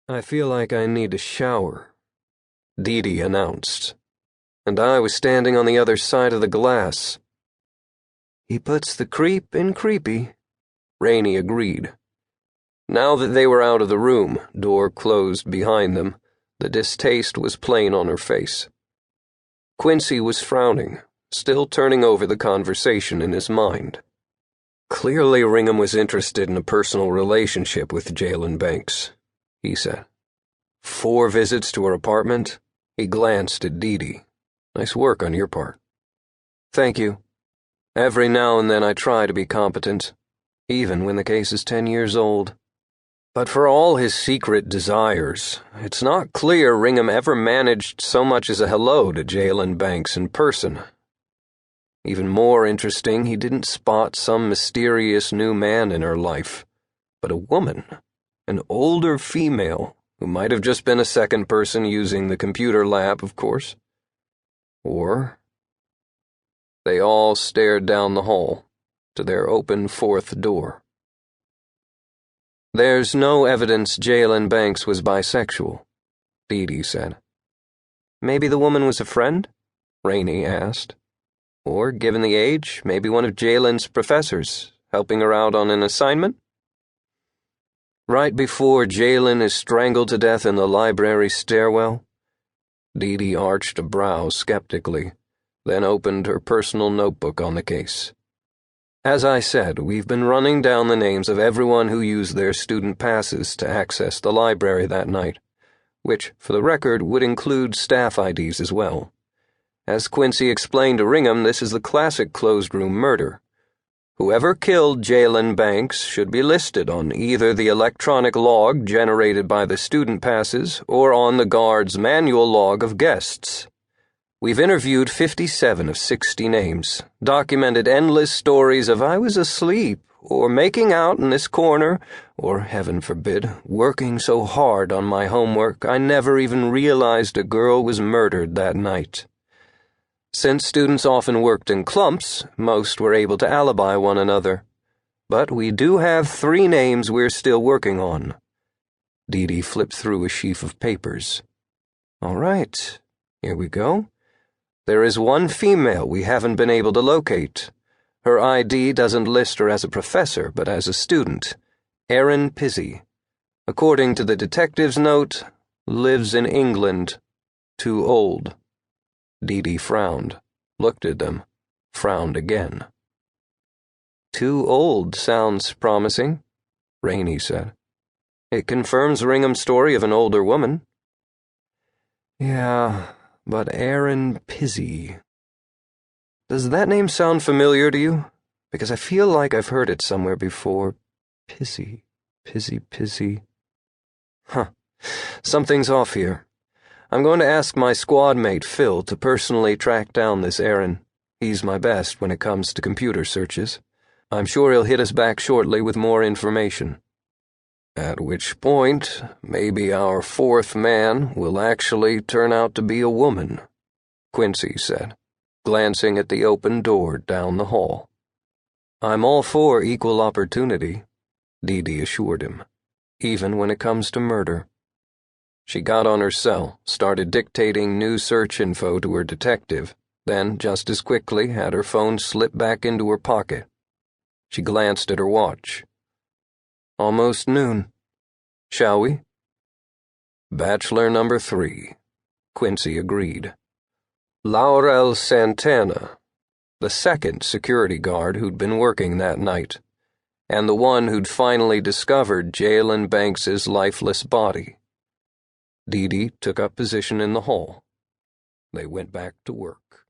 "I feel like I need a shower," Dee announced, and I was standing on the other side of the glass. "He puts the creep in creepy," Rainie agreed. Now that they were out of the room, door closed behind them, the distaste was plain on her face. Quincy was frowning, still turning over the conversation in his mind. "Clearly Ringham was interested in a personal relationship with Jaylen Banks," he said. 4 visits to her apartment. He glanced at Dee. "Nice work on your part." "Thank you. Every now and then I try to be competent, even when the case is 10 years old. But for all his secret desires, it's not clear Ringham ever managed so much as a hello to Jaylen Banks in person. Even more interesting, he didn't spot some mysterious new man in her life, but a woman, an older female, who might have just been a second person using the computer lab, of course. Or... They all stared down the hall, to their open 4th door. "There's no evidence Jaylen Banks was bisexual," Dee said. "Maybe the woman was a friend?" Rainie asked. "Or, given the age, maybe one of Jaylen's professors, helping her out on an assignment?" "Right before Jaylen is strangled to death in the library stairwell?" Dee arched a brow skeptically, then opened her personal notebook on the case. "As I said, we've been running down the names of everyone who used their student passes to access the library that night, which, for the record, would include staff IDs as well. As Quincy explained to Ringham, this is the classic closed-room murder. Whoever killed Jaylen Banks should be listed on either the electronic log generated by the student passes or on the guard's manual log of guests. We've interviewed 57 of 60 names, documented endless stories of I was asleep, or making out in this corner, or, heaven forbid, working so hard on my homework I never even realized a girl was murdered that night. Since students often worked in clumps, most were able to alibi one another. But we do have 3 names we're still working on." Dee flipped through a sheaf of papers. "All right, here we go. There is one female we haven't been able to locate. Her ID doesn't list her as a professor, but as a student. Erin Pizzi. According to the detective's note, lives in England. Too old." Dee frowned, looked at them, frowned again. "Too old sounds promising," Rainie said. "It confirms Ringham's story of an older woman." "Yeah, but Erin Pizzi. Does that name sound familiar to you? Because I feel like I've heard it somewhere before. Pizzi. Huh. Something's off here. I'm going to ask my squad mate Phil to personally track down this Erin. He's my best when it comes to computer searches. I'm sure he'll hit us back shortly with more information. At which point, maybe our 4th man will actually turn out to be a woman," Quincy said, glancing at the open door down the hall. "I'm all for equal opportunity," Dee assured him, "even when it comes to murder." She got on her cell, started dictating new search info to her detective, then, just as quickly, had her phone slip back into her pocket. She glanced at her watch. "Almost noon. Shall we?" "Bachelor number 3, Quincy agreed. Laurel Santana, the 2nd security guard who'd been working that night, and the one who'd finally discovered Jaylen Banks's lifeless body. Dee took up position in the hall. They went back to work.